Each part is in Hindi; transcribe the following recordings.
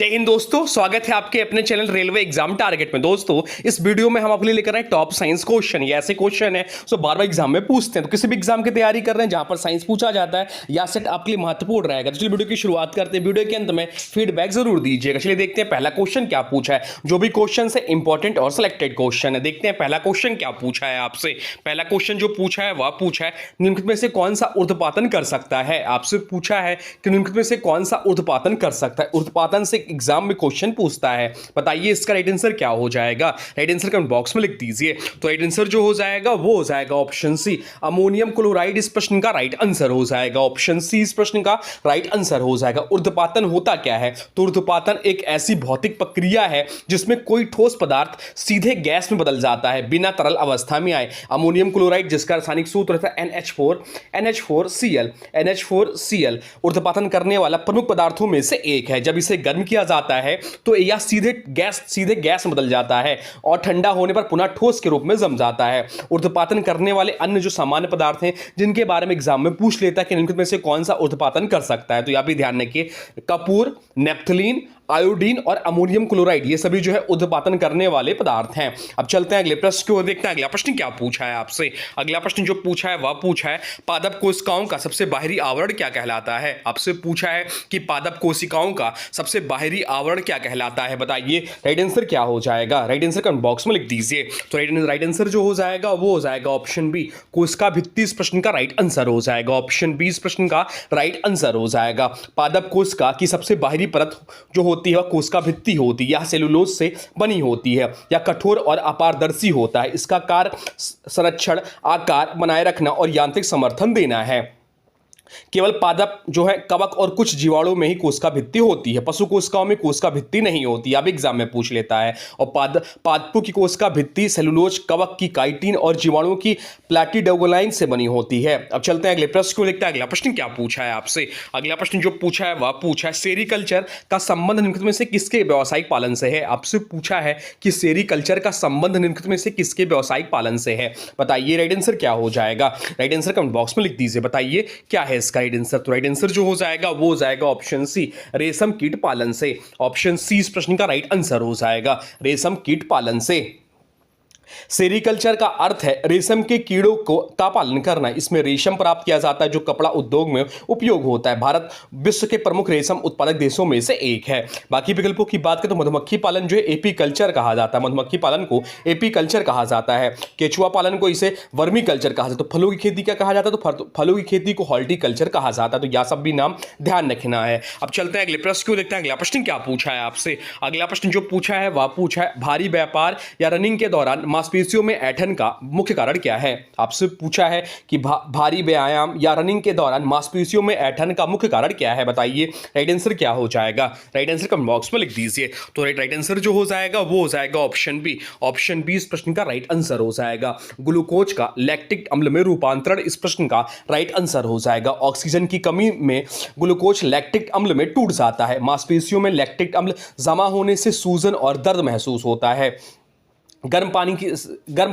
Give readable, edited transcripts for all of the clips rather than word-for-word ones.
जय हिंद दोस्तों, स्वागत है आपके अपने चैनल रेलवे एग्जाम टारगेट में। दोस्तों, इस वीडियो में हम आपके लिए लेकर आए टॉप साइंस क्वेश्चन। ये ऐसे क्वेश्चन है जो बार बार एग्जाम में पूछते हैं। तो किसी भी एग्जाम की तैयारी कर रहे हैं जहां पर साइंस पूछा जाता है या सेट आपके लिए महत्वपूर्ण रहेगा। तो चलिए वीडियो की शुरुआत करते हैं। वीडियो के अंत में फीडबैक जरूर दीजिएगा। चलिए देखते हैं पहला क्वेश्चन क्या पूछा है। जो भी क्वेश्चन है इंपॉर्टेंट और सिलेक्टेड क्वेश्चन है। देखते हैं पहला क्वेश्चन क्या पूछा है आपसे। पहला क्वेश्चन जो पूछा है वह पूछा है निम्नलिखित में से कौन सा ऊर्ध्वपातन कर सकता है। आपसे पूछा है कि निम्नलिखित में से कौन सा ऊर्ध्वपातन कर सकता है। ऊर्ध्वपातन से एग्जाम में क्वेश्चन पूछता है। बताइए इसका राइट आंसर क्या हो जाएगा। राइट आंसर कमेंट बॉक्स में लिख दीजिए। तो राइट आंसर जो हो जाएगा वो हो जाएगा ऑप्शन सी, अमोनियम क्लोराइड। इस प्रश्न का राइट आंसर हो जाएगा ऑप्शन सी। इस प्रश्न का राइट आंसर हो जाएगा। ऊर्ध्वपातन होता क्या है? तो ऊर्ध्वपातन एक ऐसी भौतिक प्रक्रिया है जिसमें कोई ठोस पदार्थ सीधे गैस में बदल जाता है बिना तरल अवस्था में आए। अमोनियम क्लोराइड जिसका रासायनिक सूत्र है NH4Cl ऊर्ध्वपातन करने वाला प्रमुख पदार्थों में से एक है। जब इसे गर्म किया जाता है तो यह सीधे गैस में बदल जाता है और ठंडा होने पर पुनः ठोस के रूप में जम जाता है। ऊर्ध्वपातन करने वाले अन्य जो सामान्य पदार्थ हैं जिनके बारे में एग्जाम में पूछ लेता है कि निम्नलिखित में से कौन सा ऊर्ध्वपातन कर सकता है, तो यह भी ध्यान रखिए। कपूर, नेप्थलीन, आयोडीन और अमोनियम क्लोराइड ये सभी जो है ऊर्ध्वपातन करने वाले पदार्थ हैं। अब चलते हैं अगले प्रश्न की ओर। देखते हैं अगला प्रश्न क्या पूछा है आपसे। अगला प्रश्न जो पूछा है वह पूछा है पादप कोशिकाओं का सबसे बाहरी आवरण क्या कहलाता है। आपसे पूछा है कि पादप कोशिकाओं का सबसे बाहरी आवरण क्या कहलाता है। बताइए राइट आंसर क्या हो जाएगा। राइट आंसर कमेंट बॉक्स में लिख दीजिए। तो राइट आंसर जो हो जाएगा वो हो जाएगा ऑप्शन बी, कोशिका भित्ति। इस प्रश्न का राइट आंसर हो जाएगा ऑप्शन बी। इस प्रश्न का राइट आंसर हो जाएगा। पादप कोशिका की सबसे बाहरी परत जो होती है कोशिका भित्ति होती है। यह सेलुलोज से बनी होती है। यह कठोर और अपारदर्शी होता है। इसका कार्य संरक्षण, आकार बनाए रखना और यांत्रिक समर्थन देना है। केवल पादप जो है कवक और कुछ जीवाणुओं में ही कोशिका भित्ति होती है। पशु कोशिकाओं में कोशिका भित्ति नहीं होती। अब एग्जाम में पूछ लेता है। और पादपों की कोशिका भित्ति सेलुलोज, कवक की काइटिन और जीवाणुओं की प्लाटिडोग्लाइन से बनी होती है। अब चलते हैं अगले प्रश्न को। देखते हैं अगला प्रश्न क्या पूछा है आपसे। अगला प्रश्न जो पूछा है वह पूछा है सेरीकल्चर का संबंध निम्नलिखित में से किसके व्यावसायिक पालन से है। आपसे पूछा है कि सेरीकल्चर का संबंध निम्नलिखित में से किसके व्यावसायिक पालन से है। बताइए राइट आंसर क्या हो जाएगा। राइट आंसर कमेंट बॉक्स में लिख दीजिए। बताइए क्या है इसका राइट आंसर। तो राइट आंसर जो हो जाएगा वो हो जाएगा ऑप्शन सी, रेशम कीट पालन से। ऑप्शन सी इस प्रश्न का राइट आंसर हो जाएगा, रेशम कीट पालन से। सेरीकल्चर का अर्थ है रेशम के कीड़ों का पालन करना। इसमें रेशम प्राप्त किया जाता है जो कपड़ा उद्योग में उपयोग होता है। भारत विश्व के प्रमुख रेशम उत्पादक देशों में से एक है। बाकी विकल्पों की बात करें तो मधुमक्खी पालन जो है एपी कल्चर कहा जाता है। मधुमक्खी पालन को एपी कल्चर कहा जाता है। केचुआ पालन को इसे वर्मी कल्चर कहा जाता है। तो फलों की खेती क्या कहा जाता है, तो फलों की खेती को हॉर्टिकल्चर कहा जाता है। तो यह सब भी नाम ध्यान रखना है। अब चलते हैं अगले प्रश्न को। देखते हैं अगला प्रश्न क्या पूछा है आपसे। अगला प्रश्न जो पूछा है वह पूछा है भारी व्यापार या रनिंग के दौरान मांसपेशियों में ऐंठन का मुख्य कारण क्या है। आपसे पूछा है कि भारी व्यायाम या रनिंग के दौरान मांसपेशियों में ऐंठन का मुख्य कारण क्या है। बताइए राइट आंसर क्या हो जाएगा। राइट आंसर कमेंट बॉक्स में लिख दीजिए। तो राइट आंसर जो हो जाएगा वो हो जाएगा ऑप्शन बी। ऑप्शन बी इस प्रश्न का राइट आंसर हो जाएगा। ग्लूकोज का लैक्टिक अम्ल में रूपांतरण इस प्रश्न का राइट आंसर हो जाएगा। ऑक्सीजन की कमी में ग्लूकोज लैक्टिक अम्ल में टूट जाता है। मांसपेशियों में लैक्टिक अम्ल जमा होने से सूजन और दर्द महसूस होता है। गर्म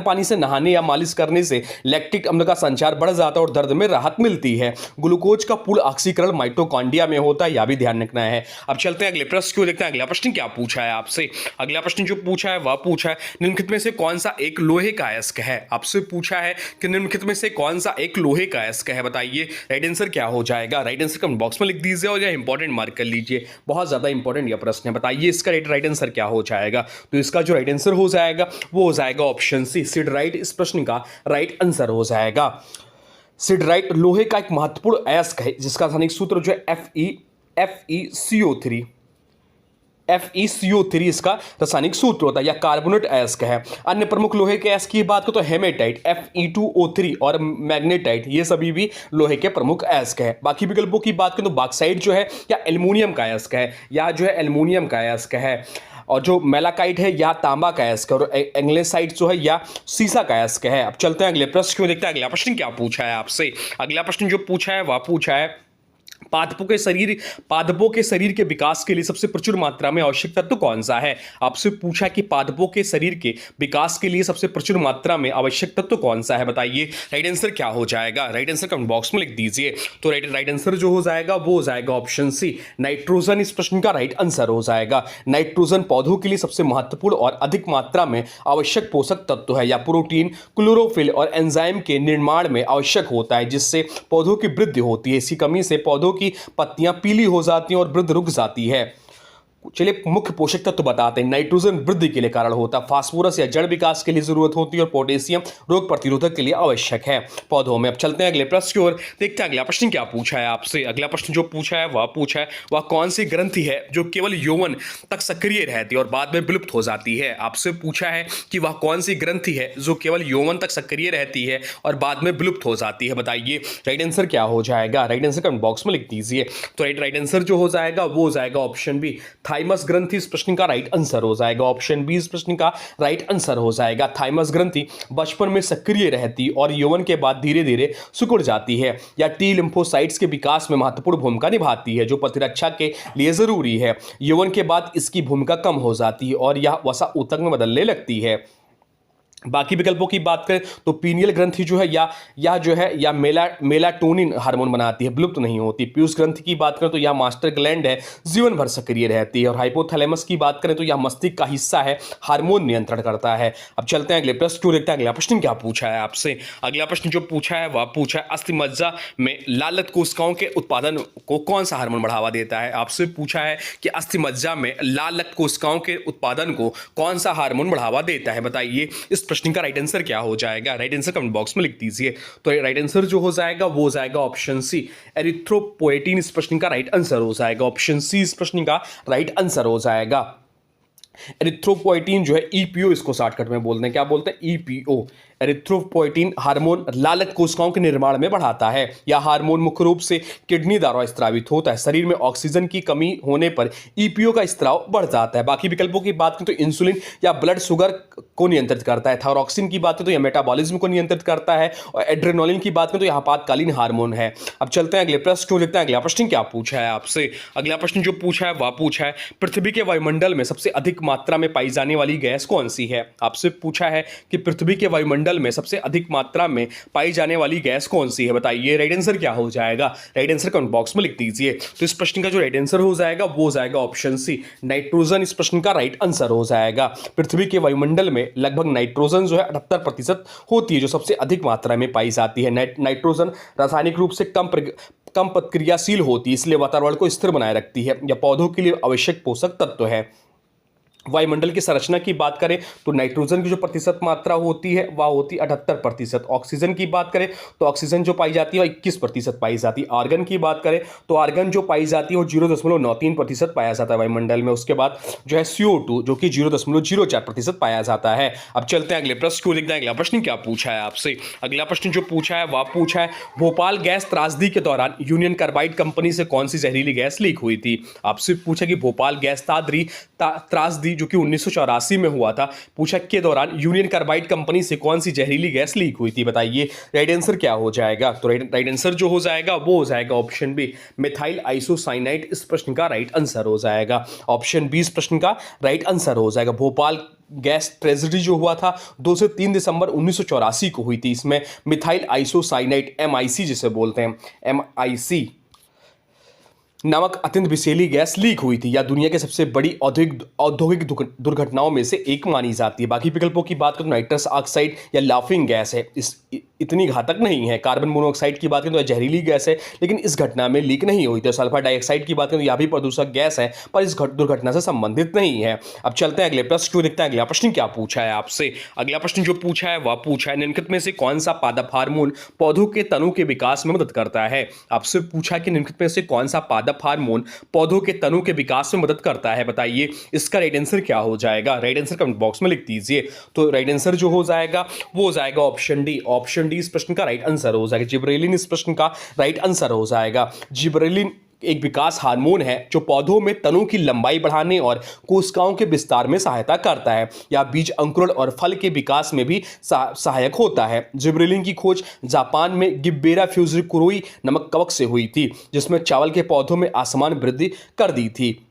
पानी से नहाने या मालिश करने से लैक्टिक अम्ल का संचार बढ़ जाता है और दर्द में राहत मिलती है। ग्लूकोज का पूर्ण ऑक्सीकरण माइटोकॉन्ड्रिया में होता है, यह भी ध्यान रखना है। अब चलते हैं अगले प्रश्न को। देखते हैं अगला प्रश्न क्या पूछा है आपसे। अगला प्रश्न जो पूछा है वह पूछा है निम्नलिखित में से कौन सा एक लोहे का अयस्क है। आपसे पूछा है कि निम्नलिखित में से कौन सा एक लोहे का अयस्क है। बताइए राइट आंसर क्या हो जाएगा। राइट आंसर कमेंट बॉक्स में लिख दीजिए और यह इंपॉर्टेंट मार्क कर लीजिए। बहुत ज्यादा इंपॉर्टेंट यह प्रश्न है। बताइए इसका राइट आंसर क्या हो जाएगा। तो इसका जो राइट आंसर हो जाएगा वो हो जाएगा ऑप्शन सी, सिडराइट। इस प्रश्न का राइट आंसर हो जाएगा। सिडराइट लोहे का एक महत्वपूर्ण अयस्क है जिसका रासायनिक सूत्र जो है FeCO3 इसका रासायनिक सूत्र होता है। यह कार्बोनेट अयस्क है। अन्य प्रमुख लोहे के अयस्क की बात करें तो हेमेटाइट, Fe2O3 और मैग्नेटाइट ये सभी भी लोहे के प्रमुख अयस्क है। बाकी विकल्पों की बात करें तो बॉक्साइट जो है या एल्युमिनियम का अयस्क है, या जो है एल्युमिनियम का अयस्क है। और जो मेलाकाइट है या तांबा का अयस्क है। और एंग्लेसाइट जो है या सीसा का अयस्क है। अब चलते हैं अगले प्रश्न को। देखते हैं अगला प्रश्न क्या पूछा है आपसे। अगला प्रश्न जो पूछा है वह पूछा है पादपों के शरीर के विकास के लिए सबसे प्रचुर मात्रा में आवश्यक तत्व कौन सा है? आपसे पूछा कि पादपों के शरीर के विकास के लिए सबसे प्रचुर मात्रा में आवश्यक तत्व कौन सा है, बताइए राइट आंसर क्या हो जाएगा? राइट आंसर कमेंट बॉक्स में लिख दीजिए। तो राइट आंसर जो हो जाएगा वो हो जाएगा ऑप्शन सी, नाइट्रोजन इस प्रश्न का राइट आंसर हो जाएगा। नाइट्रोजन पौधों के लिए सबसे महत्वपूर्ण और अधिक मात्रा में आवश्यक पोषक तत्व है, या प्रोटीन, क्लोरोफिल और एंजाइम के निर्माण में आवश्यक होता है, जिससे पौधों की वृद्धि होती है। इसकी कमी से पौधों की पत्तियां पीली हो जाती हैं और वृद्धि रुक जाती है। चलिए मुख्य पोषक तत्व बताते हैं। नाइट्रोजन वृद्धि के लिए कारण होता है, फास्फोरस या जड़ विकास के लिए जरूरत होती है, और पोटेशियम रोग प्रतिरोधक के लिए आवश्यक है पौधों में। अब चलते हैं अगले प्रश्न की ओर, देखते हैं अगला प्रश्न क्या पूछा है आपसे। अगला प्रश्न जो पूछा है वह कौन सी ग्रंथि है जो केवल यौवन तक सक्रिय रहती है और बाद में विलुप्त हो जाती है? आपसे पूछा है कि वह कौन सी ग्रंथि है जो केवल यौवन तक सक्रिय रहती है और बाद में विलुप्त हो जाती है, बताइए राइट आंसर क्या हो जाएगा? राइट आंसर कमेंट बॉक्स में लिख दीजिए। तो राइट आंसर जो हो जाएगा वो हो जाएगा ऑप्शन बी, थाइमस ग्रंथि इस प्रश्न का राइट आंसर हो जाएगा। ऑप्शन बी इस प्रश्न का राइट आंसर हो जाएगा। थाइमस ग्रंथि बचपन में सक्रिय रहती और यौवन के बाद धीरे धीरे सिकुड़ जाती है, या टी लिम्फोसाइट्स के विकास में महत्वपूर्ण भूमिका निभाती है, जो प्रतिरक्षा के लिए जरूरी है। यौवन के बाद इसकी भूमिका कम हो जाती है और यह वसा ऊतक में बदलने लगती है। बाकी विकल्पों की बात करें तो पीनियल ग्रंथि जो है या मेलाटोनिन हार्मोन बनाती है, विलुप्त नहीं होती। पीयूष ग्रंथि की बात करें तो यह मास्टर ग्लैंड है, जीवन भर सक्रिय रहती है। और हाइपोथैलेमस की बात करें तो यह मस्तिष्क का हिस्सा है, हार्मोन नियंत्रण करता है। अब चलते हैं अगले प्रश्न को, देखते हैं अगला प्रश्न क्या पूछा है आपसे। अगला प्रश्न जो पूछा है वह पूछा है अस्थिमज्जा में लालक कोशिकाओं के उत्पादन को कौन सा हार्मोन बढ़ावा देता है? आपसे पूछा है कि अस्थिमज्जा में लालक कोशिकाओं के उत्पादन को कौन सा हार्मोन बढ़ावा देता है, बताइए इस प्रश्न का राइट आंसर क्या हो जाएगा? राइट आंसर कमेंट बॉक्स में लिख दीजिए। तो राइट आंसर जो हो जाएगा वो हो जाएगा ऑप्शन सी, एरिथ्रोपोएटिन इस प्रश्न का राइट आंसर हो जाएगा। ऑप्शन सी इस प्रश्न का राइट आंसर हो जाएगा। एरिथ्रोपोएटिन जो है ईपीओ, इसको शॉर्टकट में बोलते हैं, क्या बोलते हैं? ईपीओ। एरिथ्रोपोएटिन हार्मोन लालक कोशिकाओं के निर्माण में बढ़ाता है। यह हार्मोन मुख्य रूप से किडनी द्वारा स्त्रावित होता है। शरीर में ऑक्सीजन की कमी होने पर ईपीओ का स्त्राव बढ़ जाता है। बाकी विकल्पों की बात करें तो इंसुलिन या ब्लड शुगर को नियंत्रित करता है। थायरॉक्सिन की बात करें तो यह मेटाबॉलिज्म को नियंत्रित करता है, और एड्रेनोलिन की बात करें तो यह आपातकालीन हार्मोन है। अब चलते हैं अगले प्रश्न को, देखते हैं अगला प्रश्न क्या पूछा है आपसे। अगला प्रश्न जो पूछा है वह पूछा है पृथ्वी के वायुमंडल में सबसे अधिक मात्रा में पाई जाने वाली गैस कौन सी है? आपसे पूछा है कि पृथ्वी के वायुमंडल में सबसे अधिक मात्रा में पाई जाने वाली गैस कौन सी है, बताइए राइट आंसर क्या हो जाएगा? राइट आंसर कमेंट बॉक्स में लिख दीजिए। तो इस प्रश्न का जो राइट आंसर हो जाएगा वो हो जाएगा ऑप्शन सी, नाइट्रोजन इस प्रश्न का राइट आंसर हो जाएगा। पृथ्वी के वायुमंडल में लगभग नाइट्रोजन जो है 78% होती है, जो सबसे अधिक मात्रा में पाई जाती है। नाइट्रोजन रासायनिक रूप से कम प्रतिक्रियाशील होती है, इसलिए वातावरण को स्थिर बनाए रखती है, या पौधों के लिए आवश्यक पोषक तत्व है। वायुमंडल की संरचना की बात करें तो नाइट्रोजन की जो प्रतिशत मात्रा होती है वह होती है 78%। ऑक्सीजन की बात करें तो ऑक्सीजन जो पाई जाती है वह 21% पाई जाती है। आर्गन की बात करें तो आर्गन जो पाई जाती है वो 0.93% पाया जाता है वायुमंडल में। उसके बाद जो है CO2 जो कि 0.04% पाया जाता है। अब चलते हैं अगले प्रश्न को, देखते हैं अगला प्रश्न क्या पूछा है आपसे। अगला प्रश्न जो पूछा है वह पूछा है भोपाल गैस त्रासदी के दौरान यूनियन कार्बाइड कंपनी से कौन सी जहरीली गैस लीक हुई थी? आपसे पूछा कि भोपाल गैस त्रासदी जो कि 1984 में हुआ था, पूछा के दौरान यूनियन कार्बाइड कंपनी से कौन सी जहरीली गैस लीक हुई थी, बताइए राइट आंसर क्या हो जाएगा? तो राइट आंसर जो हो जाएगा वो हो जाएगा ऑप्शन बी, मिथाइल आइसोसाइनाइड इस प्रश्न का राइट आंसर हो जाएगा। ऑप्शन बी इस प्रश्न का राइट आंसर हो जाएगा। भोपाल गैस ट्रेजेडी जो हुआ था 2 से 3 दिसंबर 1984 को हुई थी। इसमें मिथाइल आइसोसाइनाइड MIC जिसे बोलते हैं, MIC नामक अत्यंत विषैली गैस लीक हुई थी, या दुनिया के सबसे बड़ी औद्योगिक दुर्घटनाओं में से एक मानी जाती है। बाकी विकल्पों की बात करें तो नाइट्रस ऑक्साइड या लाफिंग गैस है, इतनी घातक नहीं है। कार्बन मोनोऑक्साइड की बात करें तो यह जहरीली गैस है, लेकिन इस घटना में लीक नहीं हुई थी। सल्फर डाइऑक्साइड की बात करें तो यह भी प्रदूषक गैस है, पर इस दुर्घटना से संबंधित नहीं है। अब चलते हैं अगले प्रश्न को, देखते हैं अगला प्रश्न क्या पूछा है आपसे। अगला प्रश्न जो पूछा है वह पूछा है निम्नलिखित में से कौन सा पादप हार्मोन पौधों के तनु के विकास में मदद करता है? आपसे पूछा कि निम्नलिखित में से कौन सा पादप हार्मोन पौधों के तनु के विकास में मदद करता है, बताइए इसका राइट आंसर क्या हो जाएगा? राइट आंसर कमेंट बॉक्स में लिख दीजिए। तो राइट आंसर जो हो जाएगा वो हो जाएगा ऑप्शन डी। ऑप्शन डी इस प्रश्न का राइट आंसर हो जाएगा। जिबरेलिन इस प्रश्न का राइट आंसर हो जाएगा। जिबरेलिन एक विकास हार्मोन है जो पौधों में तनों की लंबाई बढ़ाने और कोशिकाओं के विस्तार में सहायता करता है। या बीज अंकुरण और फल के विकास में भी सहायक होता है। जिबरेलिन की खोज जापान में गिब्बेरा फ्यूजिकुरोई नमक कवक से हुई थी, जिसमें चावल के पौधों में असमान वृद्धि कर दी थी।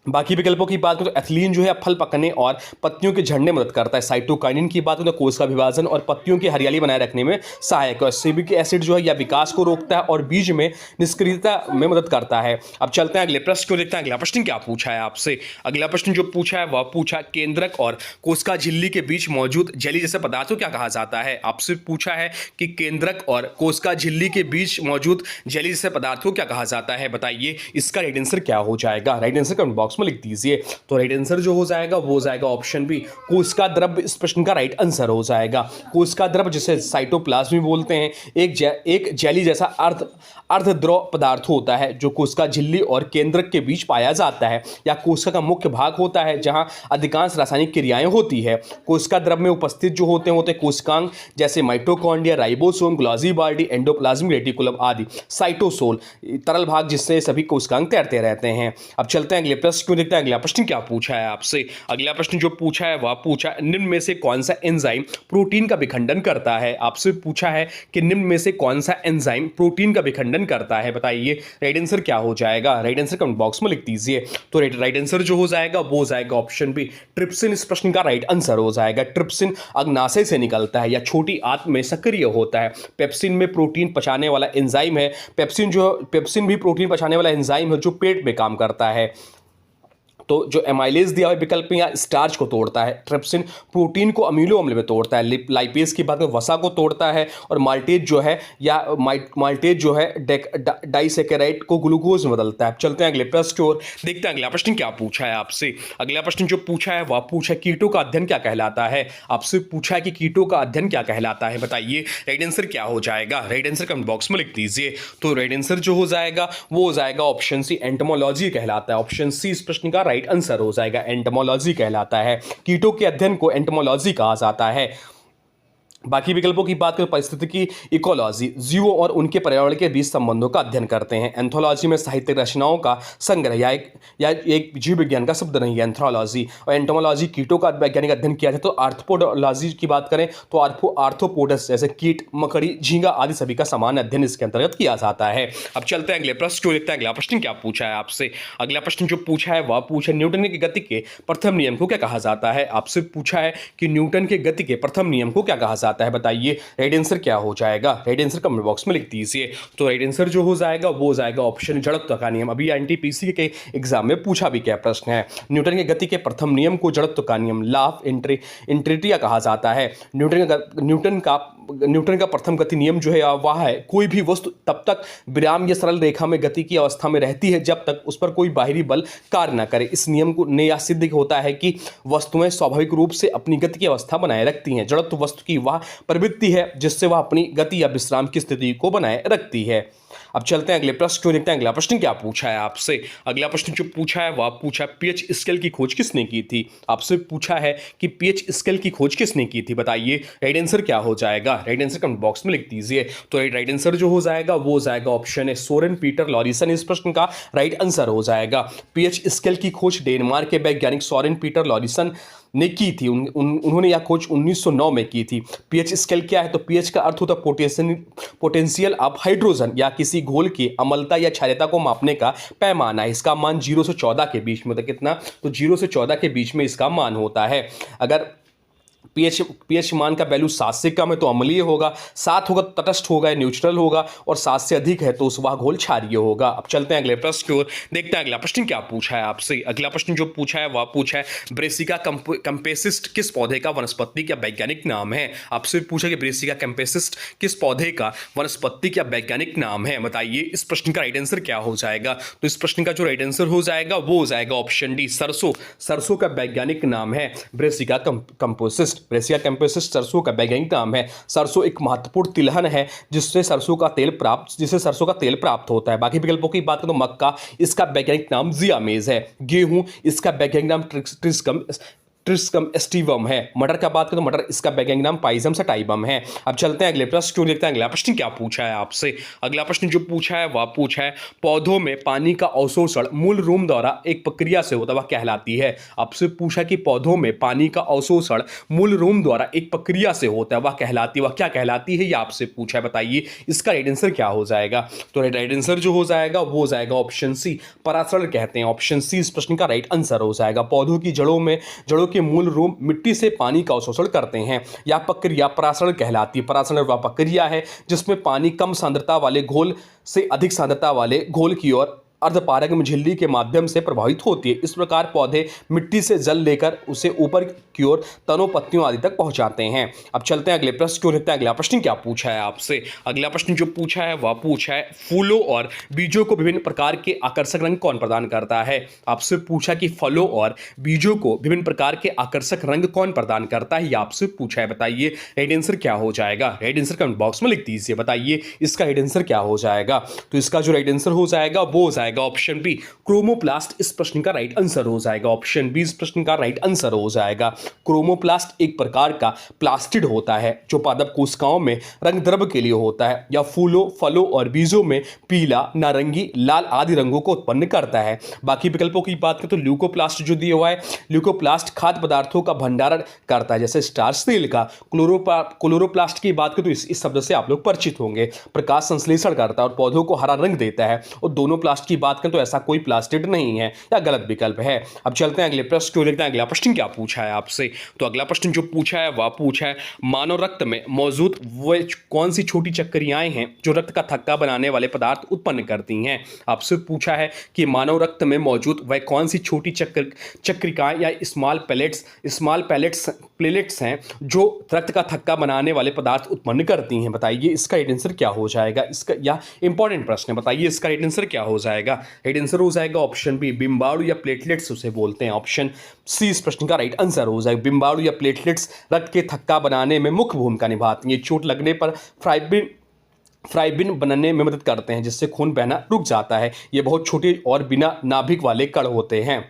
बाकी विकल्पों की बात करें तो एथिलीन जो है फल पकने और पत्तियों के झड़ने में मदद करता है। साइटोकाइनिन की बात करें तो कोशिका विभाजन और पत्तियों की हरियाली बनाए रखने में सहायक है। एसिटिक एसिड जो है या विकास को रोकता है और बीज में निष्क्रियता में मदद करता है। अब चलते हैं अगले प्रश्न को देखते हैं। अगला प्रश्न क्या पूछा है आपसे। अगला प्रश्न जो पूछा है वह पूछा केंद्रक और कोशिका झिल्ली के बीच मौजूद जेली जैसे पदार्थ को क्या कहा जाता है। आपसे पूछा है कि केंद्रक और कोशिका झिल्ली के बीच मौजूद जेली जैसे पदार्थ को क्या कहा जाता है। बताइए इसका राइट आंसर क्या हो जाएगा। राइट आंसर कमेंट बॉक्स में लिख दीजिए। तो राइट आंसर जो हो जाएगा वो हो जाएगा ऑप्शन बी, कोशिका द्रव्य इस प्रश्न का राइट आंसर हो जाएगा। कोशिका द्रव्य जिसे साइटोप्लाज्म भी बोलते हैं, एक जेली जैसा अर्धद्रव पदार्थ होता है जो कोशिका झिल्ली और केंद्रक के बीच पाया जाता है या कोशिका का मुख्य भाग होता है जहां अधिकांश रासायनिक क्रियाएं होती है। कोशिका द्रव्य में उपस्थित जो होते हैं कोशिकांग जैसे mitochondria, ribosome, Golgi body, endoplasmic reticulum आदि। साइटोसोल तरल भाग जिससे सभी कोशिकांग तैरते रहते हैं। अब चलते हैं अगले प्रश्न को देखते हैं। अगला प्रश्न क्या पूछा है आपसे। अगला प्रश्न जो पूछा है वह पूछा निम्न में से कौन सा एंजाइम प्रोटीन का विखंडन करता है। आपसे पूछा है कि निम्न में से कौन सा एंजाइम प्रोटीन का विखंडन करता है। बताइए राइट आंसर क्या हो जाएगा। राइट आंसर कमेंट बॉक्स में लिख दीजिए। तो राइट आंसर जो हो जाएगा वो हो जाएगा ऑप्शन बी, ट्रिप्सिन इस प्रश्न का राइट आंसर हो जाएगा। ट्रिप्सिन अग्नाशय से निकलता है या छोटी आंत में सक्रिय होता है। पेप्सिन में प्रोटीन पचाने वाला एंजाइम है। पेप्सिन भी प्रोटीन पचाने वाला एंजाइम है जो पेट में काम करता है। तो जो एमाइलेज दिया हुआ विकल्प में या स्टार्च को तोड़ता है। ट्रिप्सिन प्रोटीन को अमीनो अम्ल में तोड़ता है। लाइपेज की बात में वसा को तोड़ता है और माल्टेज जो है डाइसेकेराइड को ग्लूकोज में बदलता है। चलते हैं अगले प्रश्न की ओर, देखते हैं अगला प्रश्न क्या पूछा है आपसे। अगला प्रश्न जो पूछा है वह पूछा कीटों का अध्ययन क्या कहलाता है। आपसे पूछा है कि कीटों का अध्ययन क्या कहलाता है। बताइए राइट आंसर क्या हो जाएगा। राइट आंसर कमेंट बॉक्स में लिख दीजिए। तो राइट आंसर जो हो जाएगा वो हो जाएगा ऑप्शन सी, एंटोमोलॉजी कहलाता है। ऑप्शन सी इस प्रश्न का राइट आंसर हो जाएगा, एंटोमोलॉजी कहलाता है। कीटों के अध्ययन को एंटोमोलॉजी कहा जाता है। बाकी विकल्पों की बात करें पारिस्थितिकी इकोलॉजी जीवों और उनके पर्यावरण के बीच संबंधों का अध्ययन करते हैं। एंथोलॉजी में साहित्यिक रचनाओं का संग्रह या एक जीव विज्ञान का शब्द नहीं है एंथ्रोलॉजी। और एंटोमोलॉजी कीटों का वैज्ञानिक अध्ययन किया जाए। तो आर्थ्रोपोडोलॉजी की बात करें तो आर्थ्रोपोडस जैसे कीट, मकड़ी, झींगा आदि सभी का समान अध्ययन इसके अंतर्गत किया जाता है। अब चलते हैं अगले प्रश्न को देखते हैं। अगला प्रश्न क्या पूछा है आपसे। अगला प्रश्न जो पूछा है वह पूछा न्यूटन की गति के प्रथम नियम को क्या कहा जाता है। आपसे पूछा है कि न्यूटन के गति के प्रथम नियम को क्या कहा जाता है। बताइए राइट आंसर क्या हो जाएगा। राइट आंसर कमेंट बॉक्स में लिख दीजिए। तो राइट आंसर जो हो जाएगा वो हो जाएगा ऑप्शन जड़त्व का नियम। अभी एनटीपीसी के एग्जाम में पूछा भी क्या प्रश्न है। न्यूटन के गति के प्रथम नियम को जड़त्व का नियम, लॉ ऑफ इंट्रिटिया कहा जाता है। न्यूटन का प्रथम गति नियम जो है वह है कोई भी वस्तु तब तक विराम या सरल रेखा में गति की अवस्था में रहती है जब तक उस पर कोई बाहरी बल कार्य न करे। इस नियम को ने यह सिद्ध होता है कि वस्तुएं स्वाभाविक रूप से अपनी गति की अवस्था बनाए रखती हैं। जड़त्व वस्तु की वह प्रवृत्ति है जिससे वह अपनी गति या विश्राम की स्थिति को बनाए रखती है। अब चलते हैं अगले प्रश्न को देखते हैं। अगला प्रश्न क्या पूछा है आपसे। अगला प्रश्न जो पूछा है वह पूछा पीएच स्केल की खोज किसने की थी। आपसे पूछा है कि पीएच स्केल की खोज किसने की थी। बताइए राइट आंसर क्या हो जाएगा। राइट आंसर कमेंट बॉक्स में लिख दीजिए। तो राइट आंसर जो हो जाएगा वो हो जाएगा ऑप्शन है सोरेन पीटर लॉरिसन इस प्रश्न का राइट आंसर हो जाएगा। पीएच स्केल की खोज डेनमार्क के वैज्ञानिक सोरेन पीटर लॉरिसन ने की थी। उन्होंने यह खोज 1909 में की थी। पीएच स्केल क्या है तो पीएच का अर्थ होता है पोटेंशियल ऑफ हाइड्रोजन या किसी घोल की अम्लता या क्षारीयता को मापने का पैमाना है। इसका मान 0 से 14 के बीच में, तो कितना, तो 0 से 14 के बीच में इसका मान होता है। अगर पीएच मान का वैल्यू 7 से कम है तो अम्लीय होगा, 7 होगा तो तटस्थ होगा, न्यूट्रल होगा, और 7 से अधिक है तो वह घोल क्षारीय होगा। अब चलते हैं अगले प्रश्न की ओर, देखते हैं अगला प्रश्न क्या पूछा है आपसे। अगला प्रश्न जो पूछा है वह पूछा है ब्रेसिका कैम्पेसिस्ट किस पौधे का वनस्पति का वैज्ञानिक नाम है। आपसे पूछा कि ब्रेसिका कैम्पेसिस्ट किस पौधे का वनस्पति का वैज्ञानिक नाम है। बताइए इस प्रश्न का राइट आंसर क्या हो जाएगा। तो इस प्रश्न का जो राइट आंसर हो जाएगा वो हो जाएगा ऑप्शन डी, सरसों। सरसों का वैज्ञानिक नाम है ब्रेसिका कैम्पेसिस्ट। ब्रेसिका कैम्पेसिस्ट सरसों का वैज्ञानिक नाम है। सरसों एक महत्वपूर्ण तिलहन है जिससे सरसों का तेल प्राप्त होता है। बाकी विकल्पों की बात करें तो मक्का, इसका वैज्ञानिक नाम जियामेज है। गेहूं, इसका वैज्ञानिक नाम ट्रिस्कम ट्रिस्कम एस्टिवम है। मटर का बात करें तो मटर इसका वैज्ञानिक नाम पाइजम सटाइवम है। अब चलते हैं अगले प्रश्न क्यों देखते हैं अगला प्रश्न क्या पूछा है आपसे। अगला प्रश्न जो पूछा है वह पूछा है पौधों में पानी का अवशोषण मूल रूम द्वारा एक प्रक्रिया से होता है वह कहलाती है। आपसे पूछा कि पौधों में पानी का अवशोषण मूल रूम द्वारा एक प्रक्रिया से होता है वह कहलाती है, वह क्या कहलाती है, यह आपसे पूछा है। बताइए इसका राइट आंसर क्या हो जाएगा। तो राइट आंसर जो हो जाएगा वो हो जाएगा ऑप्शन सी, परासरण कहते हैं। ऑप्शन सी इस प्रश्न का राइट आंसर हो जाएगा। पौधों की जड़ों के मूल रूम मिट्टी से पानी का अवशोषण करते हैं। यह प्रक्रिया परासरण कहलाती है। परासरण वह प्रक्रिया है जिसमें पानी कम सांद्रता वाले घोल से अधिक सांद्रता वाले घोल की ओर अर्धपारगम्य झिल्ली के माध्यम से प्रभावित होती है। इस प्रकार पौधे मिट्टी से जल लेकर उसे ऊपर की ओर तनों पत्तियों आदि तक पहुंचाते हैं। अब चलते हैं अगले प्रश्न क्यों देखते हैं अगला प्रश्न क्या पूछा है आपसे। अगला प्रश्न जो पूछा है वह पूछा है फूलों और बीजों को विभिन्न प्रकार के आकर्षक रंग कौन प्रदान करता है। आपसे पूछा कि फलों और बीजों को विभिन्न प्रकार के आकर्षक रंग कौन प्रदान करता है, यह आपसे पूछा है। बताइए राइट आंसर क्या हो जाएगा। राइट आंसर कमेंट बॉक्स में लिख दीजिए। बताइए इसका राइट आंसर क्या हो जाएगा। तो इसका जो राइट आंसर हो जाएगा वो हो जाएगा ऑप्शन बी, क्रोमोप्लास्ट इस प्रश्न का राइट आंसर हो जाएगा। ऑप्शन बी इस प्रश्न का राइट आंसर हो जाएगा। क्रोमोप्लास्ट एक प्रकार का प्लास्टिड होता है जो पादप कोशिकाओं में रंग द्रव्य के लिए होता है या फूलों, फलों और बीजों में पीला, नारंगी, लाल आदि रंगों को उत्पन्न करता है। बाकी विकल्पों की बात करें तो ल्यूकोप्लास्ट जो दिया हुआ है, ल्यूकोप्लास्ट खाद्य पदार्थों का भंडारण करता है जैसे स्टार्च तेल का। क्लोरोप्लास्ट की बात करें तो इस शब्द से आप लोग परिचित होंगे। प्रकाश संश्लेषण करता है और पौधों को हरा रंग देता है। और दोनों प्लास्ट की बात करें तो ऐसा कोई प्लास्टिड नहीं है या गलत विकल्प है। अब चलते हैं अगले प्रश्न क्यों देखते हैं अगला प्रश्न क्या पूछा है आपसे। तो अगला प्रश्न जो पूछा है वह पूछा है मानव रक्त में मौजूद वो कौन सी छोटी चक्रियाएं हैं जो रक्त का थक्का बनाने वाले पदार्थ उत्पन्न करती हैं। आपसे पूछा है कि मानव रक्त में मौजूद वह कौन सी छोटी चक्रिकाएं या स्मॉल प्लेलेट्स हैं जो रक्त का थक्का बनाने वाले पदार्थ उत्पन्न करती हैं। बताइए इसका राइट आंसर क्या हो जाएगा। इसका यह इंपॉर्टेंट प्रश्न है। बताइए इसका राइट आंसर क्या हो जाएगा। राइट आंसर हो जाएगा ऑप्शन बी, बिम्बाणु या प्लेटलेट्स उसे बोलते हैं। ऑप्शन सी इस प्रश्न का राइट आंसर हो जाएगा। बिम्बाणु या प्लेटलेट्स रक्त के थक्का बनाने में मुख्य भूमिका निभाती हैं। चोट लगने पर फ्राइबिन बनने में मदद करते हैं जिससे खून बहना रुक जाता है। ये बहुत छोटे और बिना नाभिक वाले कण होते हैं।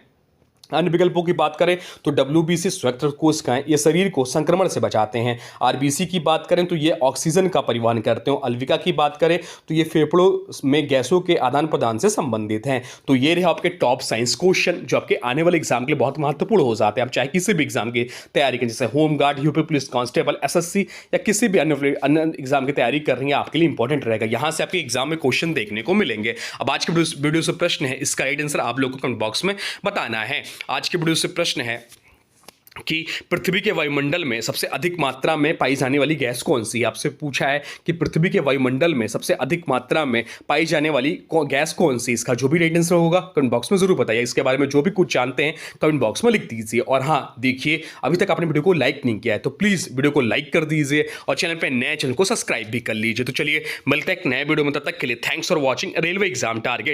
अन्य विकल्पों की बात करें तो WBC श्वेत रक्त कोशिकाएं ये शरीर को संक्रमण से बचाते हैं। RBC की बात करें तो ये ऑक्सीजन का परिवहन करते हैं। अल्विका की बात करें तो ये फेफड़ों में गैसों के आदान प्रदान से संबंधित हैं। तो ये रहे आपके टॉप साइंस क्वेश्चन जो आपके आने वाले एग्जाम के लिए बहुत महत्वपूर्ण हो जाते हैं। आप चाहे किसी भी एग्जाम की तैयारी करें जैसे home guard, UP police constable, SSC या किसी भी अन्य एग्जाम की तैयारी कर रही है आपके लिए इंपॉर्टेंट रहेगा। यहाँ से आपके एग्जाम में क्वेश्चन देखने को मिलेंगे। अब आज के वीडियो से प्रश्न है, इसका राइट आंसर आप लोगों को कमेंट बॉक्स में बताना है। आज के वीडियो से प्रश्न है कि पृथ्वी के वायुमंडल में सबसे अधिक मात्रा में पाई जाने वाली गैस कौन सी है। आपसे पूछा है कि पृथ्वी के वायुमंडल में सबसे अधिक मात्रा में पाई जाने वाली गैस कौन सी। इसका जो भी राइट आंसर होगा कमेंट बॉक्स में जरूर बताइए। इसके बारे में जो भी कुछ जानते हैं कमेंट बॉक्स में लिख दीजिए। और हाँ देखिए, अभी तक आपने वीडियो को लाइक नहीं किया है तो प्लीज़ वीडियो को लाइक कर दीजिए और चैनल पर नए चैनल को सब्सक्राइब भी कर लीजिए। तो चलिए मिलते हैं एक नए वीडियो में, तब तक के लिए thanks for watching railway exam target.